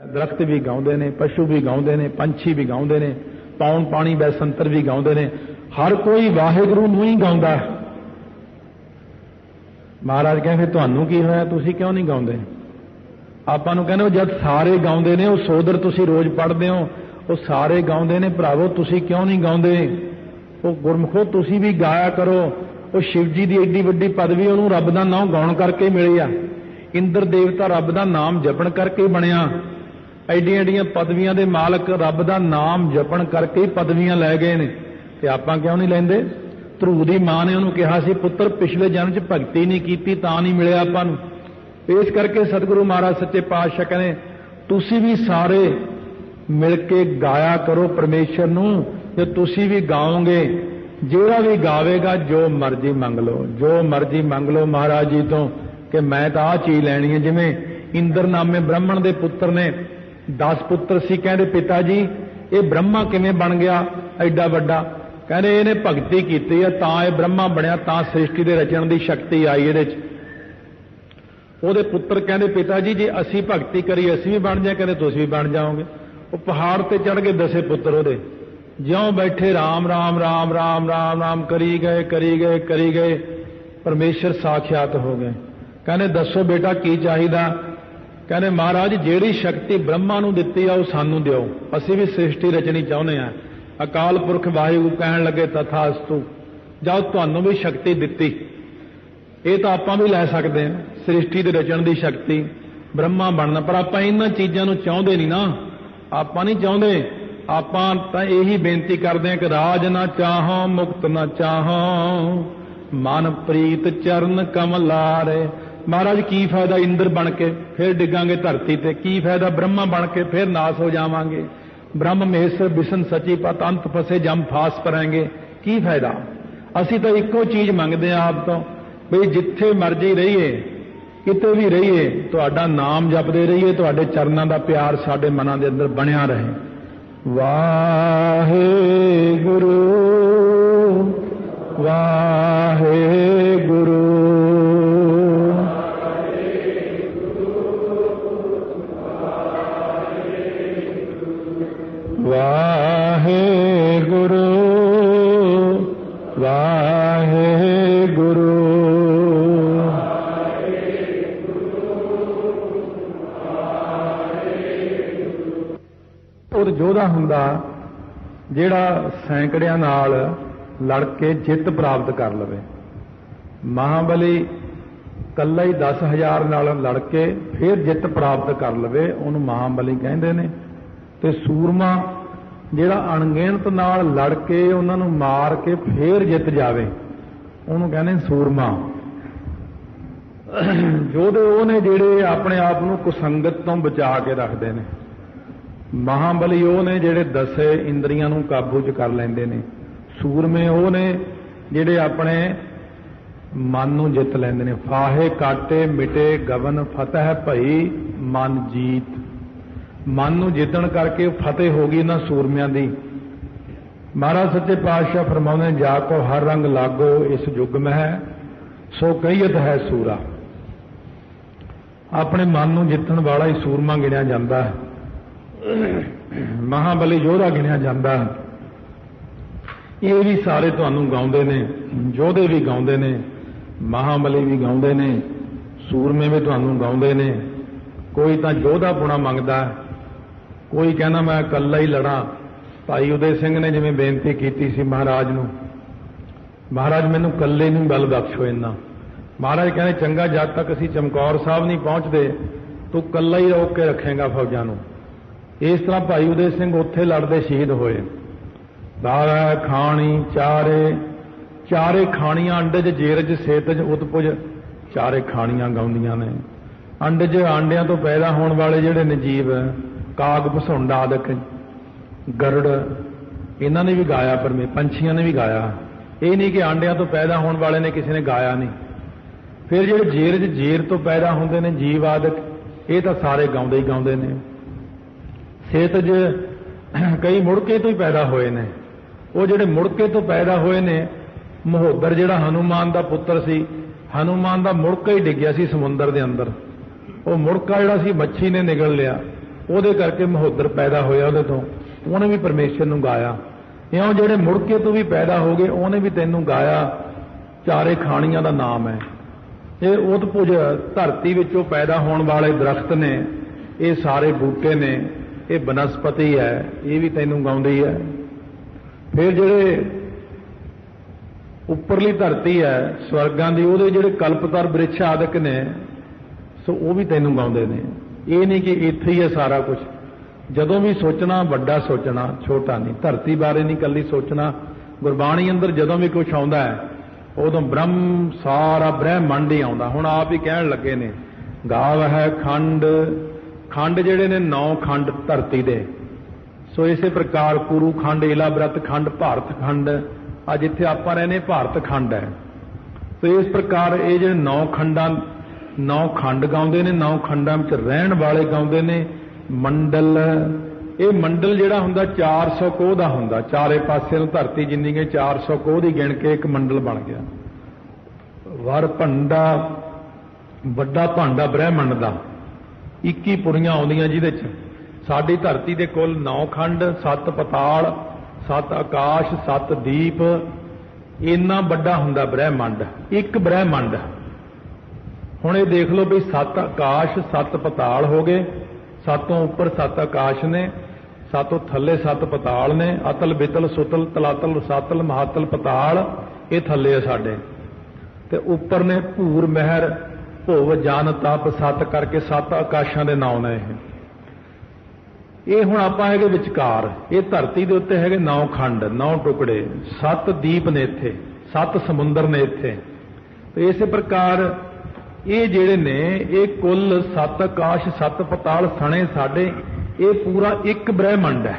दरख्त भी गाउंदे ने, पशु भी गाउंदे ने, पंछी भी गाउंदे ने, पौन पानी बैसंतर भी गाउंदे ने। हर कोई वाहिगुरू नूं ही गाउंदा। महाराज कहते तुहानूं की होया, तुसीं क्यों नहीं गाउंदे? आपां नूं कहंदे जद सारे गाउंदे ने, वो सोदर तुसीं रोज पढ़दे हो, वो सारे गाउंदे ने, भरावो तुसीं क्यों नहीं गाउंदे? वो गुरमुखो तुसीं भी गाया करो। वो शिव जी की एडी वड्डी पदवी उन्होंने रब का नाम गाउण करके मिली आ। इंद्र देवता रब का नाम जपण करके बनिया। एडियां एडियां पदवियां दे मालक रब का नाम जपण करके ही पदवियां लै गए ने, ते आपां क्यों नहीं लैंदे? ध्रुव दी मां ने उन्होंने कहा सी, पुत्र पिछले जन्म च भगती नहीं की तां नहीं मिले आपां नूं। इस करके सतगुरु महाराज सच्चे पातशाह कहने तुसीं भी सारे मिल के गाया करो परमेश्वर नूं। जे तुसीं भी गाओगे, ਜਿਹੜਾ भी गावेगा जो मर्जी मंग लो, जो मर्जी मंग लो महाराज जी तो, कि मैं तो आह चीज़ लैनी है। जिमें इंद्र नामे ब्राह्मण के पुत्र ने 10 पुत्र सी, कहते पिता जी ये ब्रह्मा किवें बन गया एडा वड्डा? कहते इहने भगती की है तां ये ब्रह्मा बनया, तां सृष्टि के रचण की शक्ति आई इहदे च। ਉਹਦੇ पुत्र कहते पिता जी जे असी भगती करी असी भी बन जाए, कहते तुसीं भी बन जाओगे। वो पहाड़ ते चढ़ के 10 पुत्र ਉਹਦੇ ज्यों बैठे राम राम राम राम राम राम करी गए करी गए करी गए, परमेश्वर साक्षात हो गए। कहने दसो बेटा की चाहिदा? कहने महाराज जिहड़ी शक्ति ब्रह्मा नूं दित्ती आ, वो सानूं दिओ, असीं भी सृष्टि रचनी चाहुंदे आ। अकाल पुरख वाहिगुरू कहण लगे तथास्तु, जाओ तुहानूं भी शक्ति दित्ती, ये तो आपां भी लै सकदे हां, सृष्टि दे रचण दी शक्ति, ब्रह्मा बनना। पर आपां इन्हां चीज़ां नूं चाहुंदे नहीं ना, आपां नहीं चाहुंदे। आपां तां यही बेनती करते हैं कि राज ना चाहो मुक्त ना चाहो, मन प्रीत चरण कमलारे। महाराज की फायदा इंद्र बन के फिर डिगांगे धरती ते, की फायदा ब्रह्मा बन के फिर नाश हो जावांगे, ब्रह्म महेश्वर बिशन सची पत अंत फसे जम फास परांगे, की फायदा? असी तो इको चीज़ मंगते हैं आप तो, बई जिथे मर्जी रहिए किते भी रहिए, तुहाडा नाम जपदे रहिए, तुहाडे चरनां दा प्यार साडे मनां दे अंदर बनिया रहे। वाहेगुरु वाहेगुरु वाहेगुरु वाहेगुरु। और जोधा हुंदा जिहड़ा सैकड़ियां नाल लड़ के जित प्राप्त कर लवे। महाबली कल्ला ही 10,000 नाल लड़ के फिर जित प्राप्त कर लवे, उन्होंने महाबली कहते हैं। ते सूरमा जिहड़ा अणगिणत नाल लड़ के उन्हां नूं मार के फिर जित जावे, उन्होंने कहने सूरमा। जोधे वो ने जिहड़े अपने आप नूं कुसंगत तो बचा के रखते हैं। महाबली वो ने जिहड़े 10 इंद्रियां नूं काबू च कर लैंदे ने। सूरमे वो ने जिहड़े अपने मन नूं जित लैंदे ने। फाहे काटे मिटे गवन फतह भई मन जीत। मन नूं जितण करके फतेह हो गई इन्हां सूरमियां दी। महाराज सच्चे पातशाह फरमाउंदे ने, जाको हर रंग लागो इस युग में है, सो कहीयत है सूरा। अपने मन नूं जितण वाला ही सूरमा गिणिया जांदा है, महाबली योधा गिणिया जाता है। ये भी सारे तुहानूं गाउंदे ने, योधे भी गाउंदे ने, महाबली भी गाउंदे ने, सूरमे भी तुहानूं गाउंदे ने। कोई तां योधा पुणा मंगदा, कोई कहना मैं कल्ला ही लड़ा। भाई उदय सिंह ने जिवें बेनती कीती सी महाराज नूं, महाराज मैनूं कल्ले नूं बल बख्शो इन्ना। महाराज कहने चंगा जद तक असीं चमकौर साहब नहीं पहुंचते तूं कल्ला ही रोक के रखेगा फौजां नूं। इस तरह भाई उदय सिंह उत्थे लड़ते शहीद होए। दारा खाणी चारे चारे खाणियां अंडज जेरज सेतज उत्पुज, चारे खाणियां गाउंदियां ने। अंडज आंडियां तो पैदा होने वाले जिहड़े ने जीव, काग भसुंड आदक गरुड़, इन्हां ने भी गाया, पर पंछियां ने भी गाया। ये नहीं कि आंडियां तो पैदा होने वाले ने किसी ने गाया नहीं। फिर जिहड़े जेरज जेर तो पैदा होंदे ने जीव आदक, ये तो सारे गाउंदे ही गाउंदे ने। सेतज कई मुड़के तो ही पैदा होए ने। वो जिहड़े मुड़के तो पैदा होए ने, महोदर जिहड़ा हनुमान दा पुत्र सी, हनुमान दा मुड़का ही डिग्या सी समुंदर दे अंदर। वो मुड़का जिहड़ा सी मच्छी ने निगल लिया, ਉਹਦੇ ਕਰਕੇ ਮਹੋਦਰ ਪੈਦਾ ਹੋਇਆ ਉਹਦੇ ਤੋਂ, ਉਹਨੇ ਵੀ ਪਰਮੇਸ਼ਰ ਨੂੰ ਗਾਇਆ। ਇਉਂ ਜਿਹੜੇ ਮੁੜ ਕੇ ਤੋਂ ਵੀ ਪੈਦਾ ਹੋ ਗਏ ਉਹਨੇ ਵੀ ਤੈਨੂੰ ਗਾਇਆ। ਚਾਰੇ ਖਾਣੀਆਂ ਦਾ ਨਾਮ ਹੈ। ਇਹ ਉਤਪੁਜ ਧਰਤੀ ਵਿੱਚੋਂ ਪੈਦਾ ਹੋਣ ਵਾਲੇ ਦਰਖਤ ਨੇ, ਇਹ ਸਾਰੇ ਬੂਟੇ ਨੇ, ਇਹ ਬਨਸਪਤੀ ਹੈ, ਇਹ ਵੀ ਤੈਨੂੰ ਗਾਉਂਦੀ ਹੈ। ਫਿਰ ਜਿਹੜੇ ਉੱਪਰਲੀ ਧਰਤੀ ਹੈ ਸਵਰਗਾਂ ਦੀ, ਉਹਦੇ ਜਿਹੜੇ ਕਲਪਤਰ ਬ੍ਰਿਛ ਆਦਿਕ ਨੇ, ਸੋ ਉਹ ਵੀ ਤੈਨੂੰ ਗਾਉਂਦੇ ਨੇ। ਇਹ ਨਹੀਂ ਕਿ ਇੱਥੇ ਹੀ ਹੈ ਸਾਰਾ ਕੁਝ। ਜਦੋਂ ਵੀ ਸੋਚਣਾ ਵੱਡਾ ਸੋਚਣਾ, ਛੋਟਾ ਨਹੀਂ। ਧਰਤੀ ਬਾਰੇ ਨਹੀਂ ਇਕੱਲੀ ਸੋਚਣਾ। ਗੁਰਬਾਣੀ ਅੰਦਰ ਜਦੋਂ ਵੀ ਕੁਝ ਆਉਂਦਾ ਹੈ ਉਦੋਂ ਬ੍ਰਹਮ ਸਾਰਾ ਬ੍ਰਹਿਮੰਡ ਹੀ ਆਉਂਦਾ। ਹੁਣ ਆਪ ਹੀ ਕਹਿਣ ਲੱਗੇ ਨੇ, ਗਾਵ ਹੈ ਖੰਡ, ਖੰਡ ਜਿਹੜੇ ਨੇ 9 ਖੰਡ ਧਰਤੀ ਦੇ। ਸੋ ਇਸੇ ਪ੍ਰਕਾਰ ਕੁਰੂ ਖੰਡ, ਇਲਾਬ੍ਰਤ ਖੰਡ, ਭਾਰਤ ਖੰਡ, ਅੱਜ ਜਿੱਥੇ ਆਪਾਂ ਰਹਿੰਦੇ ਭਾਰਤ ਖੰਡ ਹੈ। ਸੋ ਇਸ ਪ੍ਰਕਾਰ ਇਹ ਜਿਹੜੇ 9 ਖੰਡਾਂ, 9 ਖੰਡ ਗਾਉਂਦੇ ਨੇ, 9 ਖੰਡਾਂ ਵਿੱਚ ਰਹਿਣ ਵਾਲੇ ਗਾਉਂਦੇ ਨੇ। ਮੰਡਲ, ਇਹ ਮੰਡਲ ਜਿਹੜਾ ਹੁੰਦਾ 400 ਕੋਹ ਦਾ ਹੁੰਦਾ। ਚਾਰੇ ਪਾਸੇ ਨੂੰ ਧਰਤੀ ਜਿੰਨੀ ਗਈ 400 ਕੋਹ ਦੀ ਗਿਣ ਕੇ ਇੱਕ ਮੰਡਲ ਬਣ ਗਿਆ। ਵਰ ਭੰਡਾ, ਵੱਡਾ ਭਾਂਡਾ ਬ੍ਰਹਿਮੰਡ ਦਾ, 21 ਪੁਰੀਆਂ ਆਉਂਦੀਆਂ ਜਿਹਦੇ 'ਚ। ਸਾਡੀ ਧਰਤੀ ਦੇ ਕੁੱਲ 9 ਖੰਡ, 7 ਪਤਾਲ, 7 ਆਕਾਸ਼, 7 ਦੀਪ। ਇੰਨਾ ਵੱਡਾ ਹੁੰਦਾ ਬ੍ਰਹਿਮੰਡ, ਇੱਕ ਬ੍ਰਹਿਮੰਡ। ਹੁਣ ਇਹ ਦੇਖ ਲਓ ਵੀ 7 ਆਕਾਸ਼, 7 ਪਤਾਲ ਹੋ ਗਏ। 7 ਉੱਪਰ 7 ਆਕਾਸ਼ ਨੇ, 7 ਥੱਲੇ 7 ਪਤਾਲ ਨੇ। ਅਤਲ, ਬਿਤਲ, ਸੁਤਲ, ਤਲਾਤਲ, ਰਸਾਤਲ, ਮਹਾਤਲ, ਪਤਾਲ, ਇਹ ਥੱਲੇ ਆ ਸਾਡੇ। ਤੇ ਉੱਪਰ ਨੇ ਭੂਰ, ਮਹਿਰ, ਭੁਵ, ਜਨ, ਤਪ, 7 ਕਰਕੇ 7 ਆਕਾਸ਼ਾਂ ਦੇ ਨਾਮ ਨੇ ਇਹ। ਹੁਣ ਆਪਾਂ ਹੈਗੇ ਵਿਚਕਾਰ। ਇਹ ਧਰਤੀ ਦੇ ਉੱਤੇ ਹੈਗੇ 9 ਖੰਡ, 9 ਟੁਕੜੇ, 7 ਦੀਪ ਨੇ ਇੱਥੇ, 7 ਸਮੁੰਦਰ ਨੇ ਇੱਥੇ। ਤੇ ਇਸੇ ਪ੍ਰਕਾਰ ਇਹ ਜਿਹੜੇ ਨੇ ਇਹ ਕੁੱਲ 7 ਆਕਾਸ਼, 7 ਪਤਾਲ ਸਣੇ ਸਾਡੇ, ਇਹ ਪੂਰਾ ਇੱਕ ਬ੍ਰਹਿਮੰਡ ਹੈ।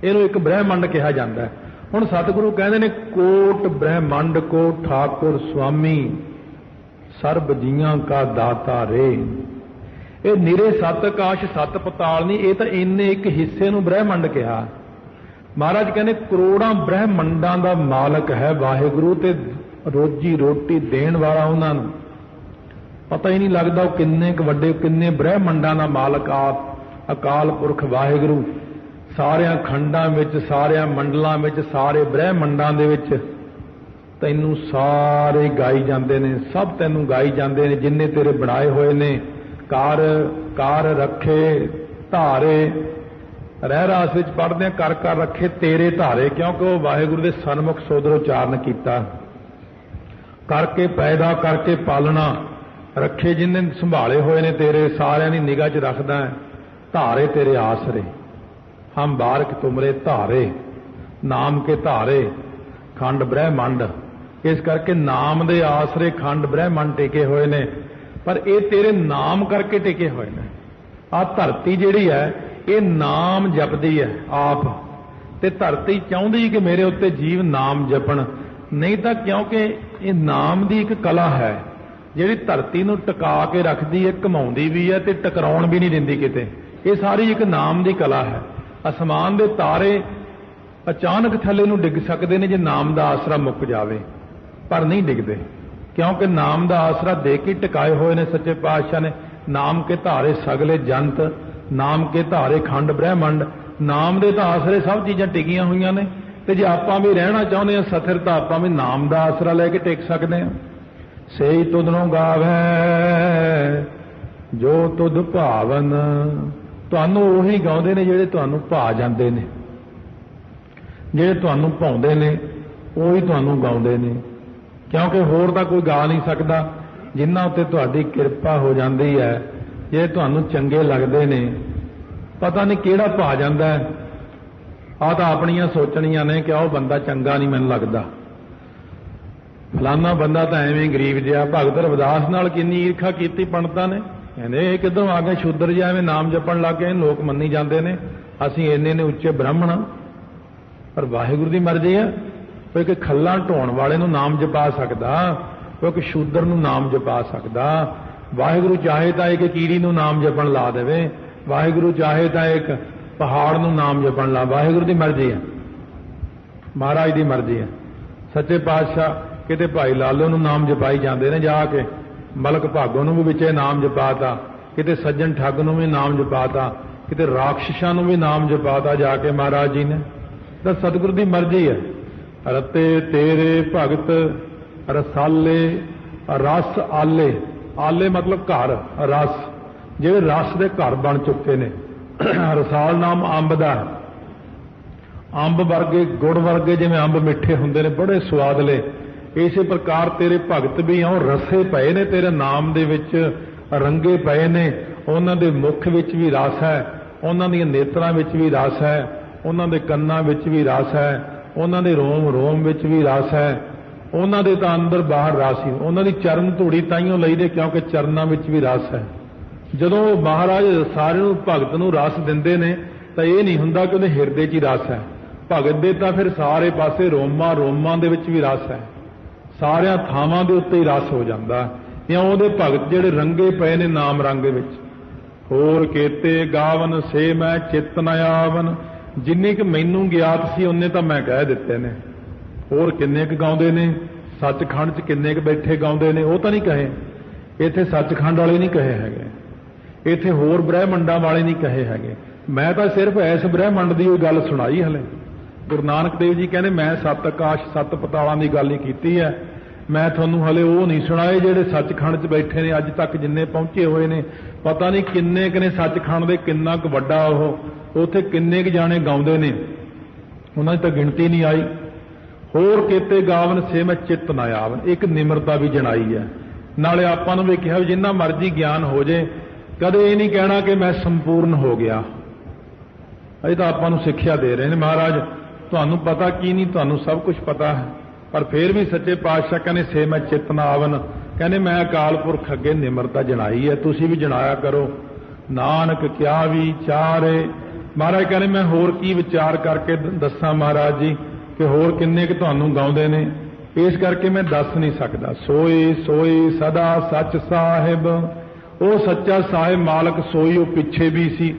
ਇਹਨੂੰ ਇੱਕ ਬ੍ਰਹਿਮੰਡ ਕਿਹਾ ਜਾਂਦਾ ਹੈ। ਹੁਣ ਸਤਿਗੁਰੂ ਕਹਿੰਦੇ ਨੇ, ਕੋਟ ਬ੍ਰਹਿਮੰਡ ਕੋ ਠਾਕੁਰ ਸੁਆਮੀ, ਸਰਬ ਜੀਆਂ ਕਾ ਦਾਤਾ ਰੇ। ਇਹ ਨਿਰੇ 7 ਆਕਾਸ਼, 7 ਪਤਾਲ ਨਹੀਂ, ਇਹ ਤਾਂ ਇੰਨੇ ਇੱਕ ਹਿੱਸੇ ਨੂੰ ਬ੍ਰਹਿਮੰਡ ਕਿਹਾ। ਮਹਾਰਾਜ ਕਹਿੰਦੇ ਕਰੋੜਾਂ ਬ੍ਰਹਿਮੰਡਾਂ ਦਾ ਮਾਲਕ ਹੈ ਵਾਹਿਗੁਰੂ, ਤੇ ਰੋਜੀ ਰੋਟੀ ਦੇਣ ਵਾਲਾ ਉਹਨਾਂ ਨੂੰ। ਪਤਾ ਹੀ ਨਹੀਂ ਲੱਗਦਾ ਉਹ ਕਿੰਨੇ ਕੁ ਵੱਡੇ, ਕਿੰਨੇ ਬ੍ਰਹਿਮੰਡਾਂ ਦਾ ਮਾਲਕ ਆਪ ਅਕਾਲ ਪੁਰਖ ਵਾਹਿਗੁਰੂ। ਸਾਰਿਆਂ ਖੰਡਾਂ ਵਿੱਚ, ਸਾਰਿਆਂ ਮੰਡਲਾਂ ਵਿੱਚ, ਸਾਰੇ ਬ੍ਰਹਿਮੰਡਾਂ ਦੇ ਵਿੱਚ ਤੈਨੂੰ ਸਾਰੇ ਗਾਈ ਜਾਂਦੇ ਨੇ, ਸਭ ਤੈਨੂੰ ਗਾਈ ਜਾਂਦੇ ਨੇ। ਜਿੰਨੇ ਤੇਰੇ ਬਣਾਏ ਹੋਏ ਨੇ, ਕਾਰ ਕਾਰ ਰੱਖੇ ਧਾਰੇ, ਰਹਿ ਰਾਸ ਵਿੱਚ ਪੜ੍ਹਦੇ ਆ, ਕਰ ਕਰ ਰੱਖੇ ਤੇਰੇ ਧਾਰੇ, ਕਿਉਂਕਿ ਉਹ ਵਾਹਿਗੁਰੂ ਦੇ ਸਨਮੁਖ ਸੋਦਰ ਉਚਾਰਨ ਕੀਤਾ। ਕਰਕੇ ਪੈਦਾ, ਕਰਕੇ ਪਾਲਣਾ, ਰੱਖੇ ਜਿੰਨੇ ਸੰਭਾਲੇ ਹੋਏ ਨੇ ਤੇਰੇ, ਸਾਰਿਆਂ ਦੀ ਨਿਗਾਹ 'ਚ ਰੱਖਦਾ ਹੈ। ਧਾਰੇ ਤੇਰੇ ਆਸਰੇ, ਹਮ ਬਾਰਕ ਤੁਮਰੇ ਧਾਰੇ, ਨਾਮ ਕੇ ਧਾਰੇ ਖੰਡ ਬ੍ਰਹਿਮੰਡ। ਇਸ ਕਰਕੇ ਨਾਮ ਦੇ ਆਸਰੇ ਖੰਡ ਬ੍ਰਹਿਮੰਡ ਟਿਕੇ ਹੋਏ ਨੇ, ਪਰ ਇਹ ਤੇਰੇ ਨਾਮ ਕਰਕੇ ਟਿਕੇ ਹੋਏ ਨੇ। ਆਹ ਧਰਤੀ ਜਿਹੜੀ ਹੈ ਇਹ ਨਾਮ ਜਪਦੀ ਹੈ ਆਪ, ਤੇ ਧਰਤੀ ਚਾਹੁੰਦੀ ਕਿ ਮੇਰੇ ਉੱਤੇ ਜੀਵ ਨਾਮ ਜਪਣ। ਨਹੀਂ ਤਾਂ ਕਿਉਂਕਿ ਇਹ ਨਾਮ ਦੀ ਇੱਕ ਕਲਾ ਹੈ ਜਿਹੜੀ ਧਰਤੀ ਨੂੰ ਟਿਕਾ ਕੇ ਰੱਖਦੀ ਹੈ, ਘਮਾਉਂਦੀ ਵੀ ਹੈ ਤੇ ਟਕਰਾਉਣ ਵੀ ਨਹੀਂ ਦਿੰਦੀ ਕਿਤੇ। ਇਹ ਸਾਰੀ ਇੱਕ ਨਾਮ ਦੀ ਕਲਾ ਹੈ। ਅਸਮਾਨ ਦੇ ਤਾਰੇ ਅਚਾਨਕ ਥੱਲੇ ਨੂੰ ਡਿੱਗ ਸਕਦੇ ਨੇ ਜੇ ਨਾਮ ਦਾ ਆਸਰਾ ਮੁੱਕ ਜਾਵੇ, ਪਰ ਨਹੀਂ ਡਿੱਗਦੇ, ਕਿਉਂਕਿ ਨਾਮ ਦਾ ਆਸਰਾ ਦੇ ਕੇ ਟਿਕਾਏ ਹੋਏ ਨੇ ਸੱਚੇ ਪਾਤਸ਼ਾਹ ਨੇ। ਨਾਮ ਕੇ ਧਾਰੇ ਸਗਲੇ ਜੰਤ, ਨਾਮ ਕੇ ਧਾਰੇ ਖੰਡ ਬ੍ਰਹਿਮੰਡ। ਨਾਮ ਦੇ ਤਾਂ ਆਸਰੇ ਸਭ ਚੀਜ਼ਾਂ ਟਿਕੀਆਂ ਹੋਈਆਂ ਨੇ, ਤੇ ਜੇ ਆਪਾਂ ਵੀ ਰਹਿਣਾ ਚਾਹੁੰਦੇ ਹਾਂ ਸਥਿਰ, ਤਾਂ ਆਪਾਂ ਵੀ ਨਾਮ ਦਾ ਆਸਰਾ ਲੈ ਕੇ ਟਿਕ ਸਕਦੇ ਹਾਂ। ਸੇਈ ਤੁਧਨੋਂ ਗਾਵੈ ਜੋ ਤੁਧ ਭਾਵਨ। ਤੁਹਾਨੂੰ ਉਹੀ ਗਾਉਂਦੇ ਨੇ ਜਿਹੜੇ ਤੁਹਾਨੂੰ ਭਾ ਜਾਂਦੇ ਨੇ, ਜਿਹੜੇ ਤੁਹਾਨੂੰ ਭਾਉਂਦੇ ਨੇ ਉਹੀ ਤੁਹਾਨੂੰ ਗਾਉਂਦੇ ਨੇ, ਕਿਉਂਕਿ ਹੋਰ ਤਾਂ ਕੋਈ ਗਾ ਨਹੀਂ ਸਕਦਾ। ਜਿਨ੍ਹਾਂ ਉੱਤੇ ਤੁਹਾਡੀ ਕਿਰਪਾ ਹੋ ਜਾਂਦੀ ਹੈ, ਜੇ ਤੁਹਾਨੂੰ ਚੰਗੇ ਲੱਗਦੇ ਨੇ, ਪਤਾ ਨਹੀਂ ਕਿਹੜਾ ਭਾ ਜਾਂਦਾ ਹੈ। ਆਹ ਤਾਂ ਆਪਣੀਆਂ ਸੋਚਣੀਆਂ ਨੇ ਕਿ ਉਹ ਬੰਦਾ ਚੰਗਾ ਨਹੀਂ ਮੈਨੂੰ ਲੱਗਦਾ, ਫਲਾਨਾ ਬੰਦਾ ਤਾਂ ਐਵੇਂ ਗਰੀਬ ਜਿਹਾ। ਭਗਤ ਰਵਿਦਾਸ ਨਾਲ ਕਿੰਨੀ ਈਰਖਾ ਕੀਤੀ ਪੰਡਤਾਂ ਨੇ, ਕਹਿੰਦੇ ਇਹ ਕਿੱਧਰੋਂ ਆ ਗਏ ਸ਼ੂਦਰ ਜਿਹਾ, ਐਵੇਂ ਨਾਮ ਜਪਣ ਲੱਗ ਗਏ, ਲੋਕ ਮੰਨੀ ਜਾਂਦੇ ਨੇ ਅਸੀਂ ਇੰਨੇ ਨੇ ਉੱਚੇ ਬ੍ਰਾਹਮਣ। ਪਰ ਵਾਹਿਗੁਰੂ ਦੀ ਮਰਜ਼ੀ ਹੈ। ਕੋਈ ਇੱਕ ਖੱਲਾਂ ਢੋਣ ਵਾਲੇ ਨੂੰ ਨਾਮ ਜਪਾ ਸਕਦਾ, ਕੋਈ ਇੱਕ ਸ਼ੂਦਰ ਨੂੰ ਨਾਮ ਜਪਾ ਸਕਦਾ। ਵਾਹਿਗੁਰੂ ਚਾਹੇ ਤਾਂ ਇੱਕ ਕੀੜੀ ਨੂੰ ਨਾਮ ਜਪਣ ਲਾ ਦੇਵੇ, ਵਾਹਿਗੁਰੂ ਚਾਹੇ ਤਾਂ ਇੱਕ ਪਹਾੜ ਨੂੰ ਨਾਮ ਜਪਣ ਲਾ। ਵਾਹਿਗੁਰੂ ਦੀ ਮਰਜ਼ੀ ਹੈ, ਮਹਾਰਾਜ ਦੀ ਮਰਜ਼ੀ ਹੈ। ਸੱਚੇ ਪਾਤਸ਼ਾਹ ਕਿਤੇ ਭਾਈ ਲਾਲੋ ਨੂੰ ਨਾਮ ਜਪਾਈ ਜਾਂਦੇ ਨੇ ਜਾ ਕੇ, ਮਲਕ ਭਾਗੋ ਨੂੰ ਵੀ ਵਿੱਚੇ ਨਾਮ ਜਪਾਤਾ, ਕਿਤੇ ਸੱਜਣ ਠੱਗ ਨੂੰ ਵੀ ਨਾਮ ਜਪਾਤਾ। किते राक्षसां नूं भी नाम जपाता जाके महाराज जी ने। तो सतगुरु की मर्जी है। रते तेरे भगत रसाले रस आले, आले मतलब घर, रस जिहड़े रस दे घर बन चुके ने। रसाल नाम अंब दा, अंब वर्गे गुड़ वर्गे जिवें अंब मिठे हुंदे ने बड़े स्वादले, इसे प्रकार तेरे भगत भी आउं रसे पए ने तेरे नाम दे विच, रंगे पए ने। उन्हां दे मुख विच भी रस है, उन्हां दीआं नेत्रां विच भी रस है, उन्हां दे कन्नां विच भी रस है, उन्हां दे रोम रोम विच भी रस है, उन्हां दे तां अंदर बाहर रस ही। उन्हां दी चरण धूड़ी ताइयों लईदे क्योंकि चरनां विच भी रस है। जदों महाराज सारे नूं भगत नूं रस दिंदे ने तां इह नहीं हुंदा कि उहदे हिरदे 'च ही रस है। भगत दे तां फिर सारे पासे रोमां रोमां दे विच भी रस है, सारियां थावां दे उत्ते ही रस हो जांदा। ਜਾਂ ਉਹਦੇ ਭਗਤ ਜਿਹੜੇ ਰੰਗੇ ਪਏ ਨੇ ਨਾਮ ਰੰਗ ਵਿੱਚ। ਹੋਰ ਕੇਤੇ ਗਾਵਨ ਸੇ ਮੈਂ ਚਿੱਤ ਨ ਆਵਨ, ਜਿੰਨੀ ਕਿ ਮੈਨੂੰ ਗਿਆਤ ਸੀ ਉਹਨੇ ਤਾਂ ਮੈਂ ਕਹਿ ਦਿੱਤੇ ਨੇ। ਹੋਰ ਕਿੰਨੇ ਕੁ ਗਾਉਂਦੇ ਨੇ ਸੱਚਖੰਡ 'ਚ, ਕਿੰਨੇ ਕੁ ਬੈਠੇ ਗਾਉਂਦੇ ਨੇ ਉਹ ਤਾਂ ਨਹੀਂ ਕਹੇ। ਇੱਥੇ ਸੱਚਖੰਡ ਵਾਲੇ ਨਹੀਂ ਕਹੇ ਹੈਗੇ, ਇੱਥੇ ਹੋਰ ਬ੍ਰਹਿਮੰਡਾਂ ਵਾਲੇ ਨਹੀਂ ਕਹੇ ਹੈਗੇ। ਮੈਂ ਤਾਂ ਸਿਰਫ ਇਸ ਬ੍ਰਹਿਮੰਡ ਦੀ ਉਹ ਗੱਲ ਸੁਣਾਈ। ਹਲੇ ਗੁਰੂ ਨਾਨਕ ਦੇਵ ਜੀ ਕਹਿੰਦੇ ਮੈਂ ਸੱਤ ਆਕਾਸ਼ ਸੱਤ ਪਤਾਲਾਂ ਦੀ ਗੱਲ ਹੀ ਕੀਤੀ ਹੈ। मैं थोनू हले वो नहीं सुनाए जिहड़े सचखंड च बैठे ने अज तक जिन्ने पहुंचे हुए ने। पता नहीं किन्ने क ने सचखंड दे, किन्ना क वड्डा ओह उत्थे किन्ने क जाने गाउंदे ने, उन्हां दी तां गिणती नहीं आई। होर केते गावन से मैं चित्त ना आवन, एक निमरता भी जनाई है। नाले आपां नूं भी कहा जिन्ना मर्जी ज्ञान हो जाए, कदे ये नहीं कहना कि मैं संपूर्ण हो गया। अजे तां आपां नूं सिक्ख्या दे रहे हैं महाराज, तुहानूं पता की नहीं, तुहानूं सब कुछ पता है। पर फिर भी सच्चे पातशाह कहने से मैं चित्त ना आवन, कहने मैं अकाल पुरख अगे निमरता जनाई है, तुसी भी जनाया करो। नानक क्या विचारे, महाराज कहने मैं होर की विचार करके दसा महाराज जी कि होर किन्ने कि तुहानूं गाउंदे ने, इस करके मैं दस नहीं सकदा। सोए सोए सदा सच साहिब, वो सच्चा साहिब मालक सोई वो पिछे भी सी,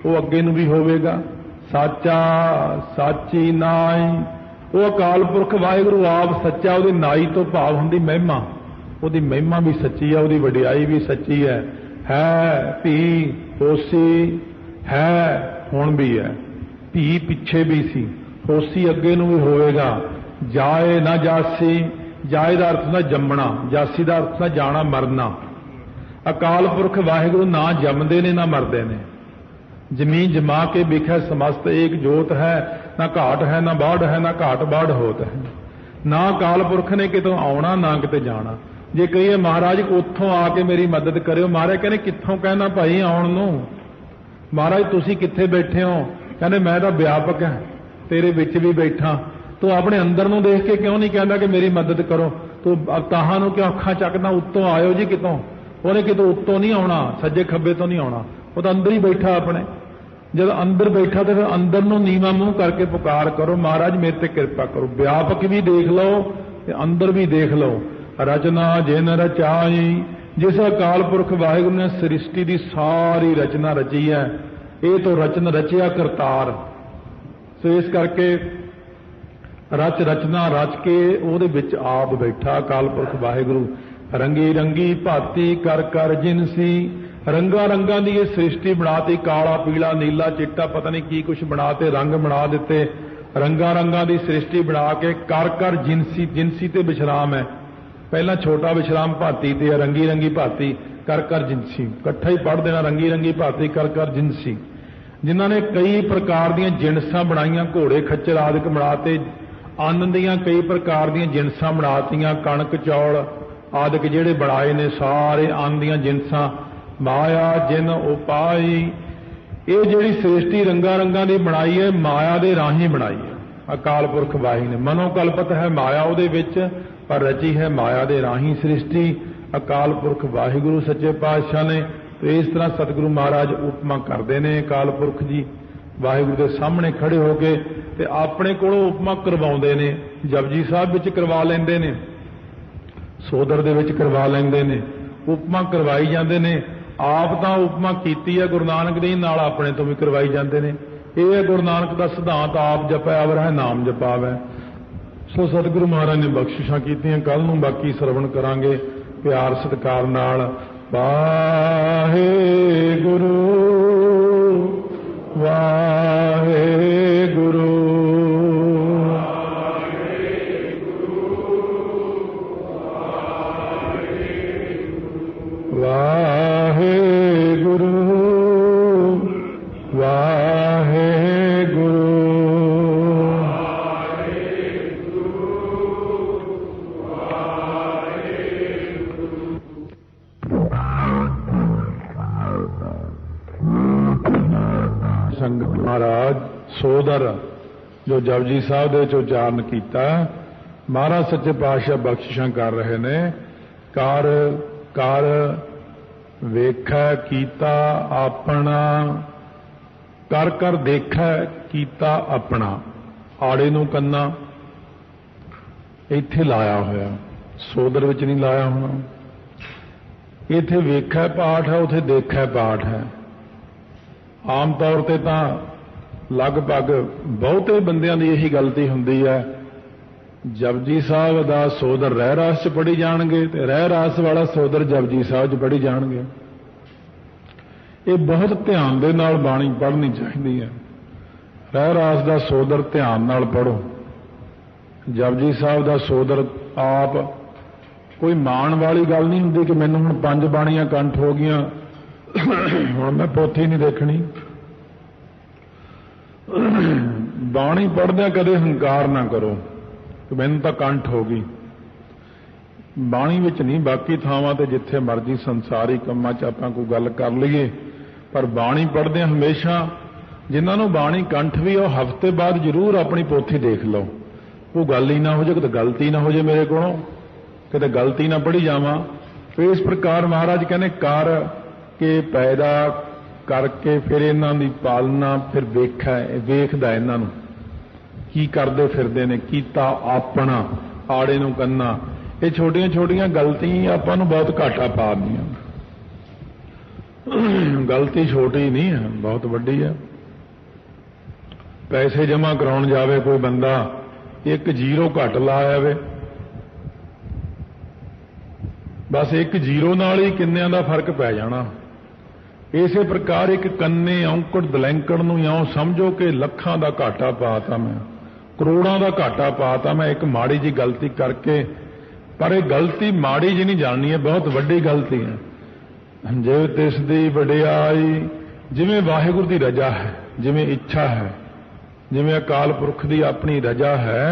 वो अगे नूं भी होवेगा। साचा साची नाई, वो अकाल पुरख वाहिगुरू आप सच्चा, ਉਹਦੀ नाई तो भाव हुंदी महिमा, ਉਹਦੀ महिमा भी सच्ची है, ਉਹਦੀ वडियाई भी सच्ची है भी होसी है हुण भी है, भी पिछे भी सी, होसी अगे नूं भी होवेगा। जाए ना जासी, जाए दा अर्थ ना जमना, जासी दा अर्थ ना जाना मरना। अकाल पुरख वाहिगुरू ना जमदे ने ना मरदे ने। जमीन जमा के बिखै समस्त एक जोत है, ना घाट है ना बाढ़ है, ना घाट बाढ़ होत है। ना अकाल पुरख ने कितों आउणा ना किते जाना। जे कहिए महाराज उत्थों आके मेरी मदद करियो, महाराज कहने कित्थों कहना भाई आउण नूं, महाराज तुसीं कित्थे बैठे हो, कहने मैं तां व्यापक है तेरे विच भी बैठा। तू अपने अंदर नूं देख के क्यों नहीं कहता कि मेरी मदद करो, तू ताहां नूं क्यों अखां चकदा, उत्तों आयो जी कितों, ਉਹਨੇ कितों उत्तों नहीं आउणा, सज्जे खब्बे तो नहीं आउणा, वो तो अंदर ही बैठा अपने। जब अंदर बैठा तो फिर अंदर नूं नीवां मूंह करके पुकार करो, महाराज मेरे ते कृपा करो। व्यापक भी देख लो ते अंदर भी देख लो। रचना जिन रचाई, जिस अकाल पुरख वाहिगुरू ने सृष्टि की सारी रचना रची है, ये तो रचन रचिया करतार। सो इस करके रच रचना रच के ਉਹਦੇ ਵਿੱਚ आप बैठा अकाल पुरख वाहिगुरू। रंगी रंगी भाती कर कर जिनसी, रंगा रंगा की ये सृष्टि बनाती, काला पीला नीला चिट्टा पता नहीं की कुछ बनाते, रंग बना दिते। रंगा रंगा की सृष्टि बना के कर कर जिनसी, जिनसी ते विश्राम है। पहला छोटा विश्राम भाती ते रंगी रंगी भाती कर कर जिनसी, इकट्ठा ही पढ़ देना रंगी रंगी भाती कर कर जिनसी। जिन्हों ने कई प्रकार दी जिनसां बनाईयां, घोड़े खच्चर आदि बनाते, अन्न दीयां कई प्रकार दी जिनसां बनातियां, कणक चौल आदि जिहड़े बनाए ने सारे अन्न दीयां जिनसां। माया जिन उपाई, ये जिहड़ी सृष्टि रंगा रंगा दी बनाई है माया दे राही बनाई है अकाल पुरख वाहिगुरू ने। मनोकल्पत है माया उहदे विच, पर रची है माया दे राही सृष्टि अकाल पुरख वाहिगुरू सच्चे पातशाह ने। तो इस तरह सतगुरु महाराज उपमा करते हैं अकाल पुरख जी वाहिगुरू के सामने खड़े होके ते अपने कोलों उपमा करवाउंदे ने। जपजी साहब विच करवा लैंदे ने, सोदर दे विच करवा लैंदे ने, उपमा करवाई जांदे ने। आप तो उपमा कीती है गुरु नानक देव नाल, अपने तो भी करवाई जाते हैं। ये गुरु नानक का सिद्धांत आप जपया वह नाम जपावै। सो सतगुरु महाराज ने बख्शिशां कीतियां। कल नूं बाकी सरवण करांगे प्यार सत्कार नाल। वाहे गुरु वाहेगुरु वाहेगुरु वाहेगुरु संगत महाराज सोदर जो जपजी साहब दे चो उचारण कीता महाराज सच्चे पातशाह बख्शिशां कर रहे ने कर कर वेखै कीता अपना कर कर देखै कीता अपना आड़े नूं कन्ना इत्थे लाया होया सोदर विच नहीं लाया होना इत्थे वेखै पाठ है उथे देखै पाठ है आम तौर पर तो लगभग बहुते बंदियां दी यही गलती हुंदी है जपजी साहब दा सोदर रह रास च पढ़ी जाणगे ते रह रास वाला सोदर जपजी साहब च पढ़ी जाणगे ये बहुत ध्यान दे नाल बाणी पढ़नी चाहिदी है रह रास दा सोदर ध्यान नाल पढ़ो जपजी साहब दा सोदर आप कोई मान वाली गल नहीं हुंदी कि मैनूं हुण 5 बाणियां कंठ हो गईयां हुण मैं पोथी नहीं देखनी बाणी पढ़दे कदे हंकार ना करो कि मैनूं तां कंठ हो गई बाणी विच नहीं बाकी थावां ते जिथे मर्जी संसारी कंमां च आपां कोई गल कर लईए पर बाणी पढ़दे हमेशा जिन्हां नूं बाणी कंठ भी वो हफ्ते बाद जरूर अपनी पोथी देख लो वो गल ही ना हो जाए किते गलती ना हो जाए मेरे कोलों किते गलती ना पढ़ी जावां तो इस प्रकार महाराज कहने कर के पैदा करके फिर इन्हां दी पालना फिर वेखदा इन्हां नूं की करदे फिरदे ने कीता अपना आड़े नूं कन्ना ये छोटियां छोटियां गलतियां आपां नूं बहुत घाटा पा दियां गलती छोटी नहीं है बहुत वड्डी है पैसे जमा कराउण जावे कोई बंदा एक जीरो घट ला आवे बस एक जीरो नाल ही किन्नियां दा फर्क पै जाना इसे प्रकार एक कन्ने औंकड़ दलैंकड़ नूं इउं समझो कि लखां दा घाटा पाता मैं करोड़ां दा घाटा पाता मैं एक माड़ी जी गलती करके पर यह गलती माड़ी जी नहीं जाननी है बहुत वड्डी गलती है जे तिस दी वडियाई जिवें वाहिगुरू दी रजा है जिवें इच्छा है जिवें अकाल पुरख दी अपनी रजा है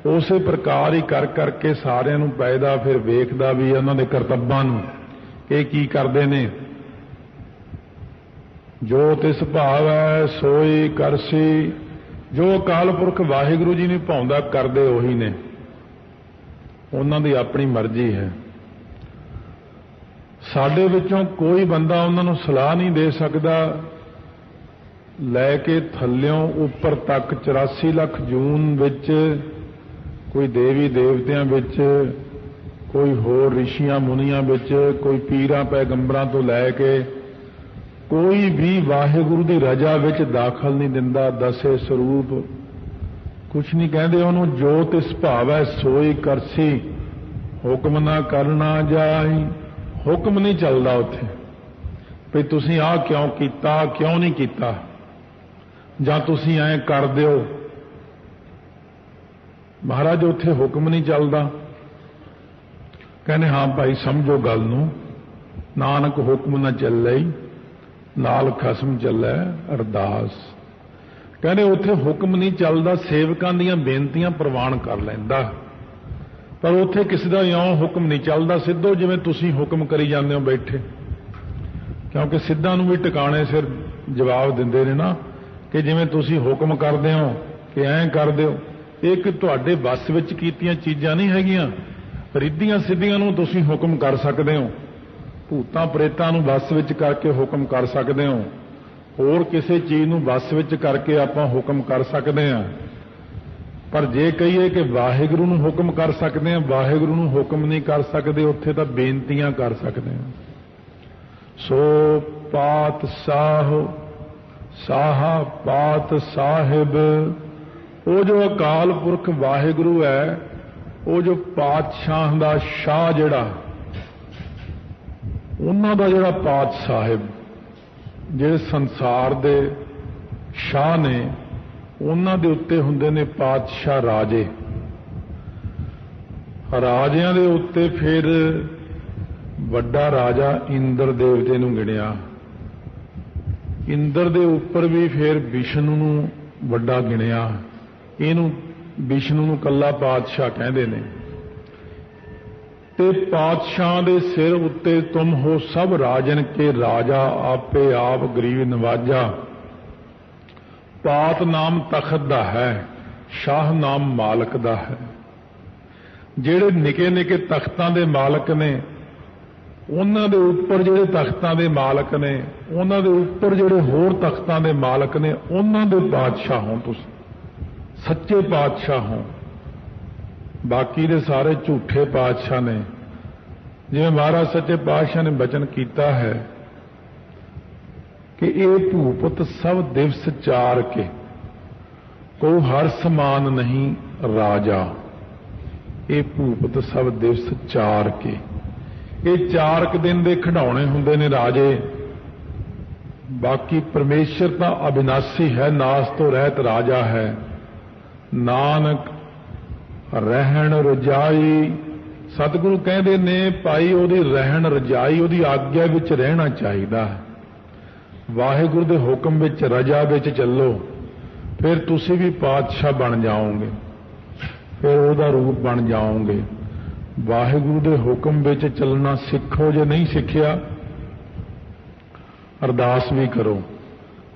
उसे प्रकार ही कर करके सारिਆਂ ਨੂੰ पैदा फिर वेखदा भी उन्हां दे करतब्बां ਨੂੰ कि की करदे ने जो तिस भाव है सोई करसी जो अकाल पुरख वाहिगुरू जी ने भाउंदा करदे ओही ने उन्हां दी अपनी मर्जी है साडे विचों कोई बंदा उन्हां नूं सलाह नहीं दे सकदा लैके थल्लियों उपर तक 84 लाख जून विच कोई देवी देवतियां विच कोई होर ऋषियां मुनियां विच कोई पीरां पैगंबरां तो लैके कोई भी वाहिगुरू दी रजा विच दाखल नहीं दिंदा दसे स्वरूप कुछ नहीं कहते उन्होंने जो तिस भाव है सोई करसी हुक्म ना करना जाए हुक्म नहीं चलता उत्थे भी तुसीं आ क्यों कीता क्यों नहीं कीता जां तुसीं ऐ कर दिओ महाराज उत्थे हुक्म नहीं चलता कहने हाँ भाई समझो गल नूं नानक हुक्म ना चले नाल खसम चलै अरदास कहने उत्थे हुक्म नहीं चलता सेवकां दीयां बेनतियां प्रवान कर लैंदा पर उत्थे किसी दा इउं हुक्म नहीं चलता सिद्धो जिवें तुसीं हुक्म करी जांदे हो बैठे क्योंकि सिद्धां नूं भी टिकाणे सिर जवाब दिंदे ने ना कि जिवें तुसीं हुक्म करदे हो कि ऐं कर दिओ एक तुहाडे वस विच कीतीआं चीज़ां नहीं हैगीआं रिद्धियां सिद्धियां नूं तुसीं हुक्म कर सकदे हो भूतां प्रेतां नूं वस विच करके हुक्म कर सकदे हो होर किसी चीज़ नूं वस विच करके आपां हुक्म कर सकदे हां पर जे कहिए कि वाहिगुरू नूं हुक्म कर सकदे हां वाहिगुरू नूं हुक्म नहीं कर सकदे उत्थे तां बेनतियां कर सकदे हां सो पात साह साहा पात साहिब वो जो अकाल पुरख वाहिगुरू है वो जो पातशाह दा शाह जिहड़ा उन्हां दा जिहड़ा पात साहिब ਜਿਹੜੇ ਸੰਸਾਰ ਦੇ शाह ने उन्हां दे उत्ते हुंदे ने पातशाह राजे। राजिਆਂ ਦੇ ਉੱਤੇ फिर ਵੱਡਾ राजा इंद्र देवते ਨੂੰ गिणिया। इंद्र ਦੇ ਉੱਪਰ भी फिर विष्णु ਨੂੰ ਵੱਡਾ गिणिया। ਇਹਨੂੰ विष्णु ਨੂੰ ਕੱਲਾ पातशाह ਕਹਿੰਦੇ ਨੇ। ते पातशाह दे सिर उत्ते तुम हो सब राजन के राजा, आपे आप गरीब नवाजा। पात नाम तखत दा है, शाह नाम मालक दा है। ਜਿਹੜੇ ਨਿੱਕੇ ਨਿੱਕੇ ਤਖਤਾਂ ਦੇ ਮਾਲਕ ਨੇ, ਉਹਨਾਂ ਦੇ ਉੱਪਰ ਜਿਹੜੇ ਤਖਤਾਂ ਦੇ ਮਾਲਕ ਨੇ, ਉਹਨਾਂ ਦੇ ਉੱਪਰ ਜਿਹੜੇ ਹੋਰ ਤਖਤਾਂ ਦੇ ਮਾਲਕ ਨੇ, ਉਹਨਾਂ ਦੇ ਪਾਤਸ਼ਾਹ ਹੋ ਤੁਸੀਂ, ਸੱਚੇ ਪਾਤਸ਼ਾਹ ਹੋ। ਬਾਕੀ ਦੇ ਸਾਰੇ ਝੂਠੇ ਪਾਤਸ਼ਾਹ ਨੇ। ਜਿਵੇਂ ਮਹਾਰਾਜ ਸੱਚੇ ਪਾਤਸ਼ਾਹ ਨੇ ਬਚਨ ਕੀਤਾ ਹੈ कि ये भूपत सब दिवस चार के, को हर समान नहीं राजा। ये भूपत सब दिवस चार के, ये चार क दिन दे खिडौने हुंदे ने राजे। बाकी परमेश्वर तां अविनाशी है, नास तो रहत राजा है। नानक रहन रजाई, सतगुरु कहते ने भाई ओदी रहन रजाई, ओदी आग्या विच रहना चाहिदा है। वाहिगुरु दे हुक्म विच रजा विच चलो, फिर तुसी भी पातशाह बन जाओगे, फिर ओदा रूप बन जाओगे। वाहिगुरु दे हुक्म विच चलना सिखो, जे नहीं सिखिया अरदास भी करो,